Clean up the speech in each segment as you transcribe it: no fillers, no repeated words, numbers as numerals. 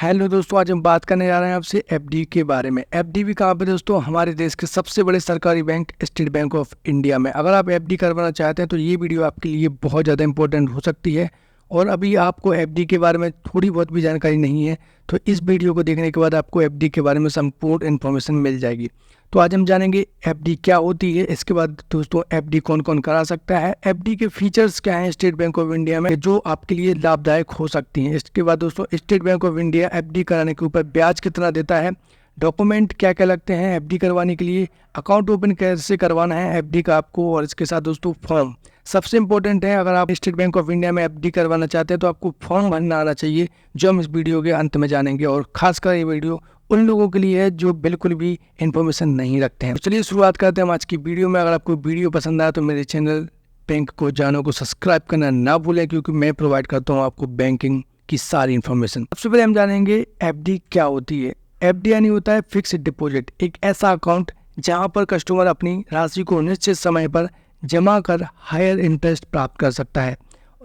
Hello दोस्तों, आज हम बात करने जा रहे हैं आपसे एफडी के बारे में। एफडी भी कहाँ पे दोस्तों? हमारे देश के सबसे बड़े सरकारी bank state bank of India में। अगर आप एफडी करवाना चाहते हैं तो ये वीडियो आपके लिए बहुत ज़्यादा इंपॉर्टेंट हो सकती है। और अभी आपको एफडी के बारे में थोड़ी बहुत भी जानकारी नहीं है तो इस वीडियो को देखने के बाद आपको एफडी के बारे में संपूर्ण इन्फॉर्मेशन मिल जाएगी। तो आज हम जानेंगे एफडी क्या होती है, इसके बाद दोस्तों एफडी कौन कौन करा सकता है, एफडी के फीचर्स क्या हैं स्टेट बैंक ऑफ इंडिया में जो आपके लिए लाभदायक हो सकती हैं। इसके बाद दोस्तों state bank of India FD कराने के ऊपर ब्याज कितना देता है, डॉक्यूमेंट क्या क्या लगते हैं एफडी करवाने के लिए, अकाउंट ओपन कैसे करवाना है एफडी का आपको, और इसके साथ दोस्तों फॉर्म सबसे इंपॉर्टेंट है। अगर आप स्टेट बैंक ऑफ इंडिया में एफडी करवाना चाहते हैं तो आपको फॉर्म भरना आना चाहिए, जो हम इस वीडियो के अंत में जानेंगे। और खासकर ये वीडियो उन लोगों के लिए है जो बिल्कुल भी इन्फॉर्मेशन नहीं रखते हैं। तो चलिए शुरुआत करते हैं हम आज की वीडियो में। अगर आपको वीडियो पसंद आया तो मेरे चैनल बैंक को जानो को सब्सक्राइब करना ना भूलें, क्योंकि मैं प्रोवाइड करता हूँ आपको बैंकिंग की सारी इन्फॉर्मेशन। सबसे पहले हम जानेंगे एफडी क्या होती है। एफडी यानी होता है फिक्स्ड डिपॉजिट, एक ऐसा अकाउंट जहां पर कस्टमर अपनी राशि को निश्चित समय पर जमा कर हायर इंटरेस्ट प्राप्त कर सकता है,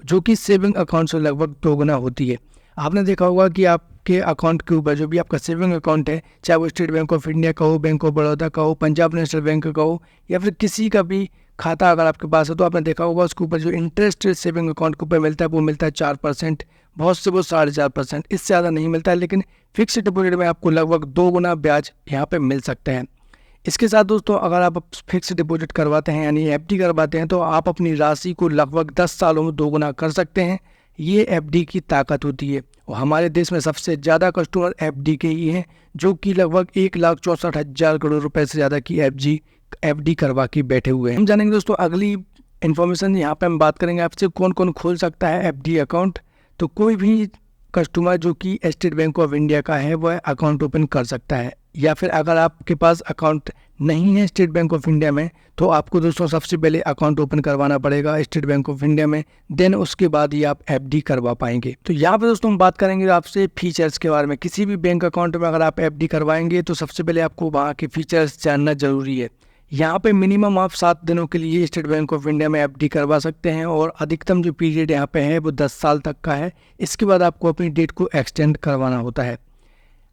जो कि सेविंग अकाउंट से लगभग दोगुना होती है। आपने देखा होगा कि आपके अकाउंट के ऊपर जो भी आपका सेविंग अकाउंट है, चाहे वो स्टेट बैंक ऑफ इंडिया का हो, बैंक ऑफ बड़ौदा का हो, पंजाब नेशनल बैंक का हो, या फिर किसी का भी खाता अगर आपके पास है तो आपने देखा होगा उसके ऊपर जो इंटरेस्ट सेविंग अकाउंट के ऊपर मिलता है वो मिलता है 4%, बहुत से वो 4.5%, इससे ज़्यादा नहीं मिलता है। लेकिन फिक्स्ड डिपॉजिट में आपको लगभग 2 गुना ब्याज यहाँ पे मिल सकता है। इसके साथ दोस्तों अगर आप फिक्स्ड डिपॉजिट करवाते हैं यानी एफडी करवाते हैं तो आप अपनी राशि को लगभग 10 सालों में 2 गुना कर सकते हैं। ये एफडी की ताकत होती है। और हमारे देश में सबसे ज़्यादा कस्टमर एफडी के ही हैं, जो कि लगभग 1,64,000 करोड़ रुपए से ज़्यादा की एफडी करवा के बैठे हुए हैं। हम जानेंगे दोस्तों अगली इन्फॉर्मेशन। यहाँ पे हम बात करेंगे आपसे कौन कौन खोल सकता है एफडी अकाउंट। तो कोई भी कस्टमर जो कि स्टेट बैंक ऑफ इंडिया का है वह अकाउंट ओपन कर सकता है, या फिर अगर आपके पास अकाउंट नहीं है स्टेट बैंक ऑफ इंडिया में तो आपको दोस्तों सबसे पहले अकाउंट ओपन करवाना पड़ेगा स्टेट बैंक ऑफ इंडिया में, देन उसके बाद ही आप एफडी करवा पाएंगे। तो यहाँ पे दोस्तों हम बात करेंगे आपसे फीचर्स के बारे में। किसी भी बैंक अकाउंट में अगर आप एफडी करवाएंगे तो सबसे पहले आपको वहाँ के फीचर्स जानना जरूरी है। यहाँ पे मिनिमम आप 7 दिनों के लिए स्टेट बैंक ऑफ इंडिया में एफडी करवा सकते हैं, और अधिकतम जो पीरियड यहाँ पे है वो 10 साल तक का है। इसके बाद आपको अपनी डेट को एक्सटेंड करवाना होता है।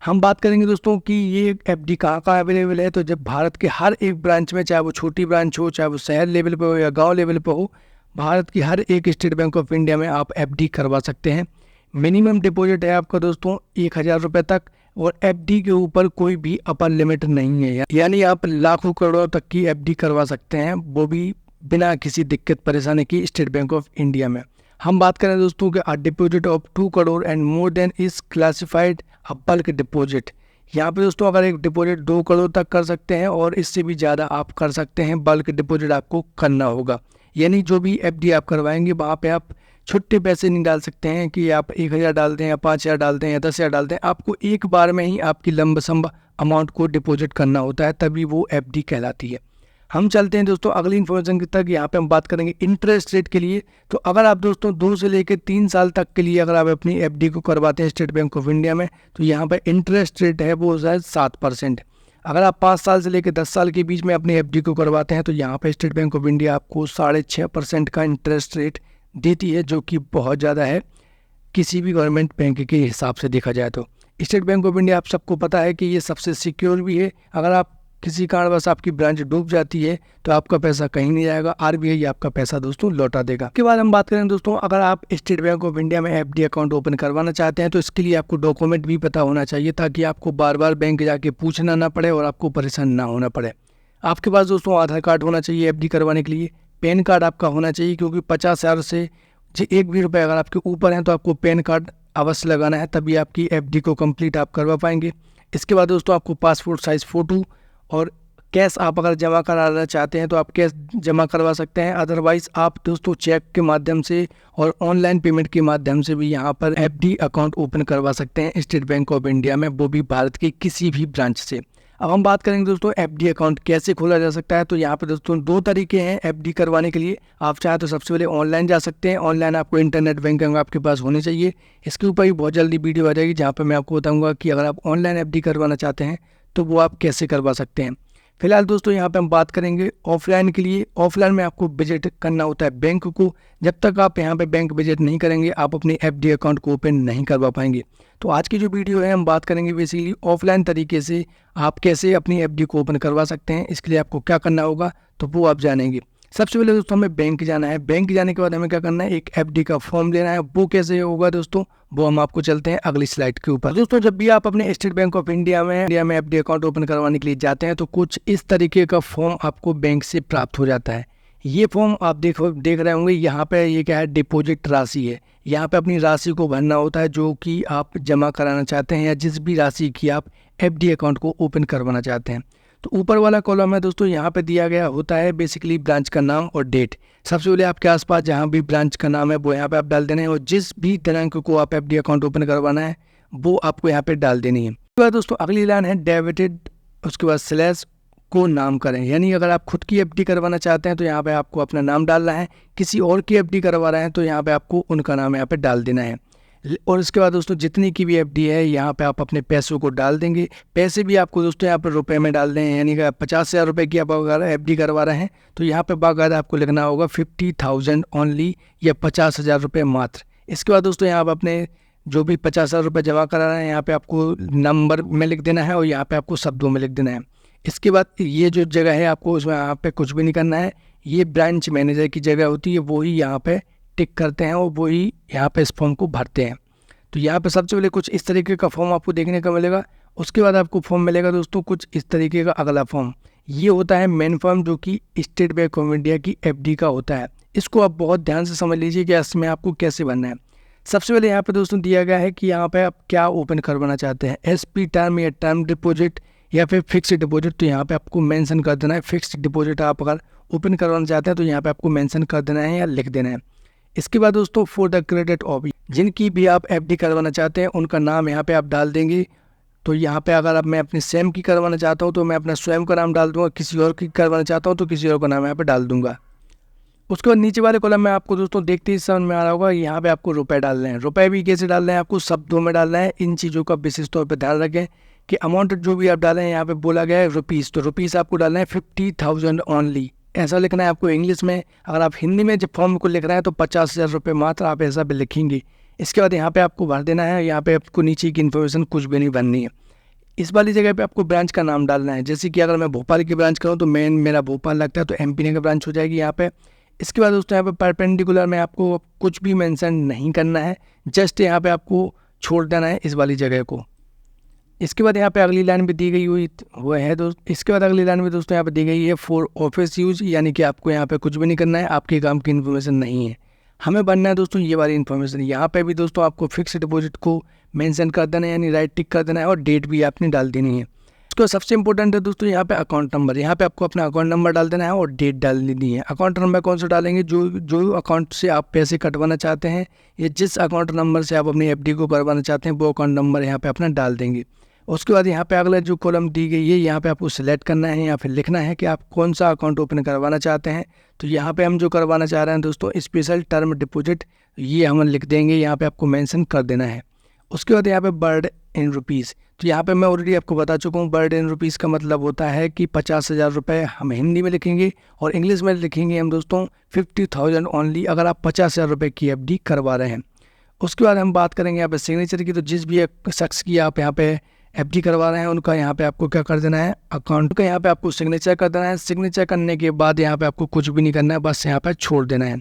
हम बात करेंगे दोस्तों कि ये एफडी कहाँ अवेलेबल है। तो जब भारत के हर एक ब्रांच में, चाहे वो छोटी ब्रांच हो, चाहे वो शहर लेवल पे हो या गांव लेवल पे हो, भारत की हर एक स्टेट बैंक ऑफ इंडिया में आप एफडी करवा सकते हैं। मिनिमम डिपॉजिट है आपका दोस्तों 1,000 रुपये तक, और एफडी के ऊपर कोई भी अपर लिमिट नहीं है, यानी आप लाखों करोड़ों तक की एफडी करवा सकते हैं, वो भी बिना किसी दिक्कत परेशानी की स्टेट बैंक ऑफ इंडिया में। हम बात करें दोस्तों कि a deposit of 2 crore and more than is classified a bulk deposit. यहाँ पे दोस्तों अगर एक डिपॉजिट 2 करोड़ तक कर सकते हैं और इससे भी ज़्यादा आप कर सकते हैं, बल्क डिपॉजिट आपको करना होगा। यानी जो भी एफडी आप करवाएंगे वहाँ पे आप छोटे पैसे नहीं डाल सकते हैं कि आप 1,000 डाल दें या 5,000 डाल दें या 10,000 डाल दें। आपको एक बार में ही आपकी लंबसम अमाउंट को डिपॉजिट करना होता है, तभी वो एफडी कहलाती है। हम चलते हैं दोस्तों अगली इन्फॉर्मेशन की तक। यहाँ पे हम बात करेंगे इंटरेस्ट रेट के लिए। तो अगर आप दोस्तों 2 से लेकर 3 साल तक के लिए अगर आप अपनी एफडी को करवाते हैं स्टेट बैंक ऑफ इंडिया में तो यहाँ पे इंटरेस्ट रेट है वो शायद 7%। अगर आप 5 साल से लेकर 10 साल के बीच में अपनी एफडी को करवाते हैं तो यहाँ पे स्टेट बैंक ऑफ इंडिया आपको 6.5% का इंटरेस्ट रेट देती है, जो कि बहुत ज़्यादा है किसी भी गवर्नमेंट बैंक के हिसाब से देखा जाए तो। स्टेट बैंक ऑफ इंडिया आप सबको पता है कि ये सबसे सिक्योर भी है। अगर आप किसी कारणवश आपकी ब्रांच डूब जाती है तो आपका पैसा कहीं नहीं जाएगा, आरबीआई आपका पैसा दोस्तों लौटा देगा। इसके बाद हम बात करें दोस्तों, अगर आप स्टेट बैंक ऑफ इंडिया में एफडी अकाउंट ओपन करवाना चाहते हैं तो इसके लिए आपको डॉक्यूमेंट भी पता होना चाहिए, ताकि आपको बार बार बैंक जाके पूछना ना पड़े और आपको परेशान ना होना पड़े। आपके पास दोस्तों आधार कार्ड होना चाहिए एफडी करवाने के लिए, पैन कार्ड आपका होना चाहिए, क्योंकि 50,000 से जो 1 भी रुपये अगर आपके ऊपर हैं तो आपको पैन कार्ड अवश्य लगाना है, तभी आपकी एफडी को कंप्लीट आप करवा पाएंगे। इसके बाद दोस्तों आपको पासपोर्ट साइज़ फ़ोटो और कैश आप अगर जमा कराना चाहते हैं तो आप कैश जमा करवा सकते हैं, अदरवाइज़ आप दोस्तों चेक के माध्यम से और ऑनलाइन पेमेंट के माध्यम से भी यहाँ पर एफडी अकाउंट ओपन करवा सकते हैं स्टेट बैंक ऑफ इंडिया में, वो भी भारत के किसी भी ब्रांच से। अब हम बात करेंगे दोस्तों एफडी अकाउंट कैसे खोला जा सकता है। तो यहाँ पे दोस्तों 2 तरीके हैं एफडी करवाने के लिए। आप चाहे तो सबसे पहले ऑनलाइन जा सकते हैं। ऑनलाइन आपको इंटरनेट बैंकिंग आपके पास होनी चाहिए। इसके ऊपर ही बहुत जल्दी वीडियो आ जाएगी जहाँ पे मैं आपको बताऊँगा कि अगर आप ऑनलाइन एफडी करवाना चाहते हैं तो वो आप कैसे करवा सकते हैं। फिलहाल दोस्तों यहाँ पे हम बात करेंगे ऑफलाइन के लिए। ऑफलाइन में आपको विजिट करना होता है बैंक को। जब तक आप यहाँ पे बैंक विजिट नहीं करेंगे आप अपनी एफडी अकाउंट को ओपन नहीं करवा पाएंगे। तो आज की जो वीडियो है हम बात करेंगे बेसिकली ऑफलाइन तरीके से आप कैसे अपनी एफडी को ओपन करवा सकते हैं। इसके लिए आपको क्या करना होगा तो वो आप जानेंगे। सबसे पहले दोस्तों हमें बैंक जाना है। बैंक जाने के बाद हमें क्या करना है, एक एफडी का फॉर्म लेना है। वो कैसे होगा दोस्तों, वो हम आपको चलते हैं अगली स्लाइड के ऊपर। दोस्तों जब भी आप अपने स्टेट बैंक ऑफ इंडिया में एफडी अकाउंट ओपन करवाने के लिए जाते हैं तो कुछ इस तरीके का फॉर्म आपको बैंक से प्राप्त हो जाता है। ये फॉर्म आप देख रहे होंगे, यहाँ पे ये क्या है, डिपॉजिट राशि है। यहाँ पे अपनी राशि को भरना होता है जो कि आप जमा कराना चाहते हैं या जिस भी राशि की आप एफडी अकाउंट को ओपन करवाना चाहते हैं। तो ऊपर वाला कॉलम है दोस्तों, यहाँ पे दिया गया होता है बेसिकली ब्रांच का नाम और डेट। सबसे पहले आपके आसपास जहाँ भी ब्रांच का नाम है वो यहाँ पे आप डाल देना है और जिस भी दिनांक को आप एफडी अकाउंट ओपन करवाना है वो आपको यहाँ पे डाल देनी है। उसके बाद दोस्तों अगली लाइन है डेबिटेड, उसके बाद स्लैश को नाम करें। यानी अगर आप खुद की एफडी करवाना चाहते हैं तो यहाँ पे आपको अपना नाम डालना है, किसी और की एफडी करवा रहे हैं तो यहाँ पे आपको उनका नाम यहाँ पे डाल देना है। और इसके बाद दोस्तों जितनी की भी एफडी है यहाँ पे आप अपने पैसों को डाल देंगे। पैसे भी आपको दोस्तों यहाँ पर रुपए में डाल दें। यानी कि 50,000 रुपये की आप अगर एफडी करवा रहे हैं तो यहाँ पे बाकायदा आपको लिखना होगा 50,000 ओनली या 50,000 रुपये मात्र। इसके बाद दोस्तों यहाँ पर अपने जो भी 50,000 रुपये जमा करा रहे हैं यहाँ पे आपको नंबर में लिख देना है और यहाँ पे आपको शब्दों में लिख देना है। इसके बाद ये जो जगह है आपको उसमें यहाँ पे कुछ भी नहीं करना है। ये ब्रांच मैनेजर की जगह होती है, वो ही यहाँ पे टिक करते हैं और वो ही यहाँ पे इस फॉर्म को भरते हैं। तो यहाँ पे सबसे पहले कुछ इस तरीके का फॉर्म आपको देखने को मिलेगा। उसके बाद आपको फॉर्म मिलेगा दोस्तों कुछ इस तरीके का अगला फॉर्म। ये होता है मेन फॉर्म जो कि स्टेट बैंक ऑफ इंडिया की एफडी का होता है। इसको आप बहुत ध्यान से समझ लीजिए कि इसमें आपको कैसे भरना है। सबसे पहले यहाँ पे दोस्तों दिया गया है कि यहाँ पे आप क्या ओपन करवाना चाहते हैं, एसपी टर्म या टर्म डिपॉजिट या फिर फिक्स्ड डिपॉजिट। तो यहाँ पे आपको मेंशन कर देना है फिक्स्ड डिपॉजिट आप अगर ओपन करवाना चाहते हैं तो यहाँ पे आपको मेंशन कर देना है या लिख देना है। इसके बाद दोस्तों फॉर द क्रेडिट ऑफ, जिनकी भी आप एफडी करवाना चाहते हैं उनका नाम यहाँ पे आप डाल देंगे। तो यहाँ पे अगर मैं अपने स्वयं की करवाना चाहता हूँ तो मैं अपना स्वयं का नाम डाल दूंगा, किसी और की करवाना चाहता हूँ तो किसी और का नाम यहाँ पे डाल दूंगा। उसके बाद नीचे वाले कॉलम में आपको दोस्तों देखते ही समझ में आ रहा होगा, यहाँ पे आपको रुपए डालने हैं। रुपए भी कैसे डालना है, आपको शब्दों में डालना है। इन चीज़ों का विशेष तौर पर ध्यान रखें कि अमाउंट जो भी आप डालें यहाँ पे बोला गया है रुपीज़, तो रुपीज़ आपको डालना है 50,000 ओनली, ऐसा लिखना है आपको इंग्लिश में। अगर आप हिंदी में जब फॉर्म को लिख रहे हैं तो 50,000 रुपये मात्र आप ऐसा भी लिखेंगे। इसके बाद यहाँ पे आपको भर देना है। यहाँ पे आपको नीचे की इन्फॉर्मेशन कुछ भी नहीं भरनी है। इस वाली जगह पे आपको ब्रांच का नाम डालना है। जैसे कि अगर मैं भोपाल की ब्रांच करूँ तो मेरा भोपाल लगता है तो एमपी का ब्रांच हो जाएगी यहाँ पे। इसके बाद दोस्तों यहाँ पे परपेंडिकुलर में आपको कुछ भी मेंशन नहीं करना है, जस्ट यहाँ पे आपको छोड़ देना है इस वाली जगह को। इसके बाद यहाँ पे अगली लाइन भी दी गई हुई है दोस्त। इसके बाद अगली लाइन में दोस्तों यहाँ पे दी गई है फॉर ऑफिस यूज, यानी कि आपको यहाँ पे कुछ भी नहीं करना है, आपके काम की इन्फॉर्मेशन नहीं है। हमें बनना है दोस्तों ये वाली इन्फॉर्मेशन। यहाँ पे भी दोस्तों आपको फिक्स डिपॉजिट को मेंशन कर देना है, यानी राइट टिक कर देना है और डेट भी आपने डाल देनी है। उसको सबसे इंपॉर्टेंट है दोस्तों यहाँ पे अकाउंट नंबर। यहाँ पे आपको अपना अकाउंट नंबर डाल देना है और डेट डाल देनी है। अकाउंट नंबर कौन सा डालेंगे, जो अकाउंट से आप पैसे कटवाना चाहते हैं या जिस अकाउंट नंबर से आप अपनी एफडी को करवाना चाहते हैं वो अकाउंट नंबर यहाँ पे अपना डाल देंगे। उसके बाद यहाँ पे अगला जो कॉलम दी गई है यहाँ पे आपको सिलेक्ट करना है या फिर लिखना है कि आप कौन सा अकाउंट ओपन करवाना चाहते हैं। तो यहाँ पे हम जो करवाना चाह रहे हैं दोस्तों स्पेशल टर्म डिपॉजिट, ये हम लिख देंगे, यहाँ पे आपको मेंशन कर देना है। उसके बाद यहाँ पे बर्ड इन रुपीज़, तो यहाँ पे मैं ऑलरेडी आपको बता चुका हूँ बर्ड इन रुपीज़ का मतलब होता है कि 50,000 रुपये हम हिंदी में लिखेंगे और इंग्लिश में लिखेंगे हम दोस्तों 50,000 ओनली, अगर आप 50,000 रुपये की एफडी करवा रहे हैं। उसके बाद हम बात करेंगे यहाँ पे सिग्नेचर की। तो जिस भी शख्स की आप यहाँ पे एफडी करवा रहे हैं उनका यहाँ पे आपको क्या कर देना है, अकाउंट का यहाँ पे आपको सिग्नेचर कर देना है। सिग्नेचर करने के बाद यहाँ पे आपको कुछ भी नहीं करना है, बस यहाँ पे छोड़ देना है।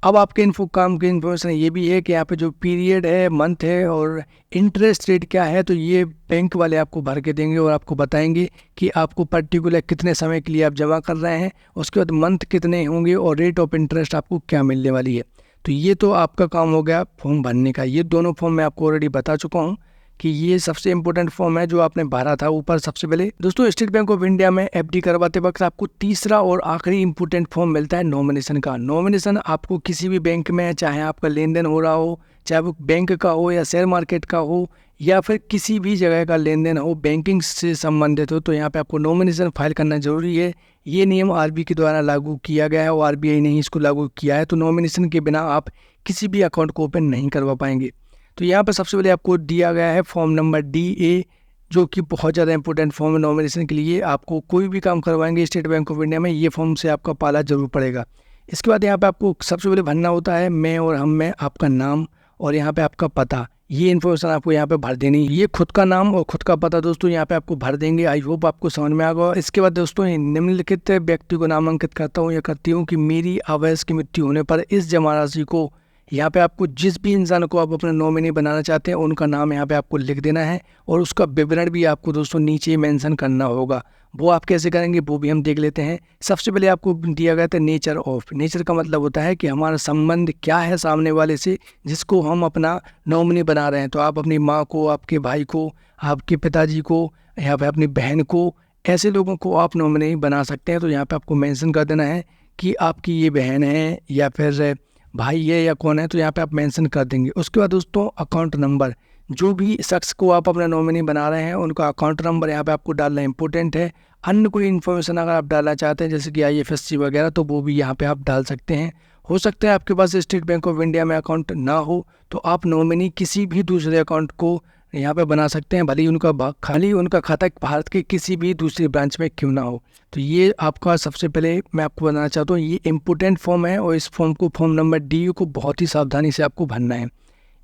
अब आपके काम की इन्फॉर्मेशन ये भी है कि यहाँ पे जो पीरियड है, मंथ है और इंटरेस्ट रेट क्या है, तो ये बैंक वाले आपको भर के देंगे और आपको बताएंगे कि आपको पर्टिकुलर कितने समय के लिए आप जमा कर रहे हैं। उसके बाद मंथ कितने होंगे और रेट ऑफ इंटरेस्ट आपको क्या मिलने वाली है। तो ये तो आपका काम हो गया फॉर्म भरने का। ये दोनों फॉर्म मैं आपको ऑलरेडी बता चुका हूँ कि ये सबसे इंपॉर्टेंट फॉर्म है जो आपने भरा था ऊपर। सबसे पहले दोस्तों स्टेट बैंक ऑफ इंडिया में एफडी करवाते वक्त आपको तीसरा और आखिरी इंपॉर्टेंट फॉर्म मिलता है नॉमिनेशन का। नॉमिनेशन आपको किसी भी बैंक में, चाहे आपका लेन देन हो रहा हो, चाहे वो बैंक का हो या शेयर मार्केट का हो या फिर किसी भी जगह का लेन देन हो, बैंकिंग से संबंधित हो, तो यहाँ पे आपको नॉमिनेशन फाइल करना जरूरी है। ये नियम आरबीआई के द्वारा लागू किया गया है और आरबीआई ने ही इसको लागू किया है। तो नॉमिनेशन के बिना आप किसी भी अकाउंट को ओपन नहीं करवा पाएंगे। तो यहाँ पर सबसे पहले आपको दिया गया है फॉर्म नंबर DA जो कि बहुत ज़्यादा इंपॉर्टेंट फॉर्म है नॉमिनेशन के लिए। आपको कोई भी काम करवाएंगे स्टेट बैंक ऑफ इंडिया में, ये फॉर्म से आपका पाला जरूर पड़ेगा। इसके बाद यहाँ पे आपको सबसे पहले भरना होता है मैं और हम में आपका नाम और यहाँ पे आपका पता। ये इन्फॉर्मेशन आपको यहाँ पे भर देनी। ये खुद का नाम और खुद का पता दोस्तों यहाँ पे आपको भर देंगे। आई होप आपको समझ में आ गया। इसके बाद दोस्तों निम्नलिखित व्यक्ति को नामांकित करता हूँ या करती हूँ कि मेरी अवयस की मृत्यु होने पर इस जमा राशि को, यहाँ पे आपको जिस भी इंसान को आप अपना नॉमिनी बनाना चाहते हैं उनका नाम यहाँ पे आपको लिख देना है और उसका विवरण भी आपको दोस्तों नीचे मेंशन करना होगा। वो आप कैसे करेंगे वो भी हम देख लेते हैं। सबसे पहले आपको दिया गया था नेचर ऑफ। नेचर का मतलब होता है कि हमारा संबंध क्या है सामने वाले से जिसको हम अपना नॉमिनी बना रहे हैं। तो आप अपनी माँ को, आपके भाई को, आपके पिताजी को, यहाँ पे अपनी बहन को, ऐसे लोगों को आप नॉमिनी बना सकते हैं। तो यहाँ पे आपको मेंशन कर देना है कि आपकी ये बहन है या फिर भाई है या कौन है, तो यहाँ पे आप मेंशन कर देंगे। उसके बाद दोस्तों अकाउंट नंबर, जो भी शख्स को आप अपना नॉमिनी बना रहे हैं उनका अकाउंट नंबर यहाँ पे आपको डालना इंपॉर्टेंट है। अन्य कोई इन्फॉर्मेशन अगर आप डालना चाहते हैं जैसे कि IFSC वगैरह, तो वो भी यहाँ पे आप डाल सकते हैं। हो सकता है आपके पास स्टेट बैंक ऑफ इंडिया में अकाउंट ना हो तो आप नॉमिनी किसी भी दूसरे अकाउंट को यहाँ पे बना सकते हैं, भले ही उनका खाता भारत के किसी भी दूसरी ब्रांच में क्यों ना हो। तो ये आपका सबसे पहले मैं आपको बताना चाहता हूँ ये इम्पोर्टेंट फॉर्म है और इस फॉर्म को फॉर्म नंबर DU को बहुत ही सावधानी से आपको भरना है।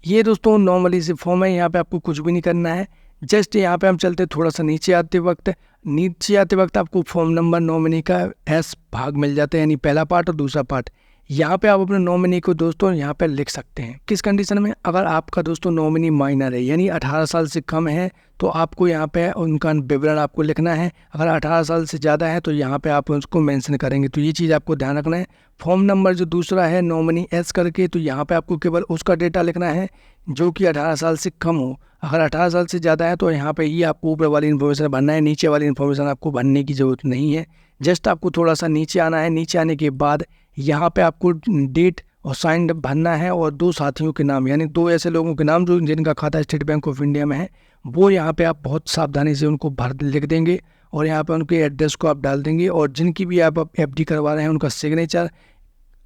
ये दोस्तों नॉर्मली से फॉर्म है, यहाँ पे आपको कुछ भी नहीं करना है। जस्ट यहाँ पे हम चलते थोड़ा सा नीचे आते वक्त आपको फॉर्म नंबर नॉमिनी का S भाग मिल जाता है, यानी पहला पार्ट और दूसरा पार्ट। यहाँ पे आप अपने नॉमिनी को दोस्तों यहाँ पे लिख सकते हैं। किस कंडीशन में? अगर आपका दोस्तों नॉमिनी माइनर है यानी 18 साल से कम है तो आपको यहाँ पे उनका विवरण आपको लिखना है। अगर 18 साल से ज़्यादा है तो यहाँ पे आप उसको मेंशन करेंगे। तो ये चीज़ आपको ध्यान रखना है। फॉर्म नंबर जो दूसरा है नॉमिनी S करके, तो यहाँ पे आपको केवल उसका डेटा लिखना है जो कि 18 साल से कम हो। अगर 18 साल से ज़्यादा है तो यहाँ पे ही आपको ऊपर वाली इन्फॉर्मेशन भरना है, नीचे वाली इन्फॉर्मेशन आपको भरने की ज़रूरत नहीं है। जस्ट आपको थोड़ा सा नीचे आना है। नीचे आने के बाद यहाँ पे आपको डेट और साइन भरना है और 2 साथियों के नाम, यानी 2 ऐसे लोगों के नाम जो जिनका खाता स्टेट बैंक ऑफ इंडिया में है, वो यहाँ पे आप बहुत सावधानी से उनको लिख देंगे और यहाँ पे उनके एड्रेस को आप डाल देंगे और जिनकी भी आप FD करवा रहे हैं उनका सिग्नेचर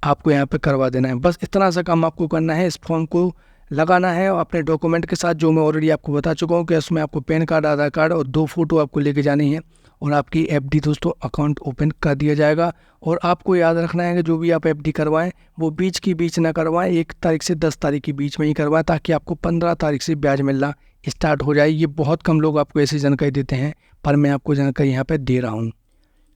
आपको यहाँ पे करवा देना है। बस इतना सा काम आपको करना है। इस फॉर्म को लगाना है और अपने डॉक्यूमेंट के साथ, जो मैं ऑलरेडी आपको बता चुका हूँ कि उसमें आपको पैन कार्ड, आधार कार्ड और 2 फोटो आपको लेके जानी है और आपकी FD दोस्तों अकाउंट ओपन कर दिया जाएगा। और आपको याद रखना है कि जो भी आप FD करवाएं वो बीच की बीच ना करवाएं, 1 तारीख से 10 तारीख के बीच में ही करवाएं ताकि आपको 15 तारीख से ब्याज मिलना स्टार्ट हो जाए। ये बहुत कम लोग आपको ऐसी जानकारी देते हैं, पर मैं आपको जानकारी यहाँ पर दे रहा हूँ।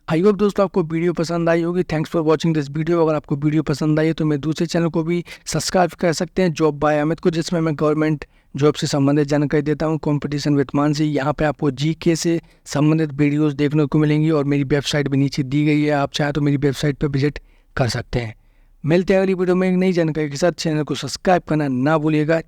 आई होप दोस्तों आपको वीडियो पसंद आई होगी। Thanks for watching this video. अगर आपको वीडियो पसंद आई है तो मेरे दूसरे चैनल को भी सब्सक्राइब कर सकते हैं, जॉब बाय अमित को, जिसमें मैं गवर्नमेंट जॉब से संबंधित जानकारी देता हूं। कंपटीशन विद मानसी, यहाँ पे आपको GK से संबंधित वीडियोस देखने को मिलेंगी और मेरी वेबसाइट भी नीचे दी गई है, आप चाहें तो मेरी वेबसाइट पर विजिट कर सकते हैं। मिलते हैं अगली वीडियो में एक नई जानकारी के साथ। चैनल को सब्सक्राइब करना ना भूलिएगा।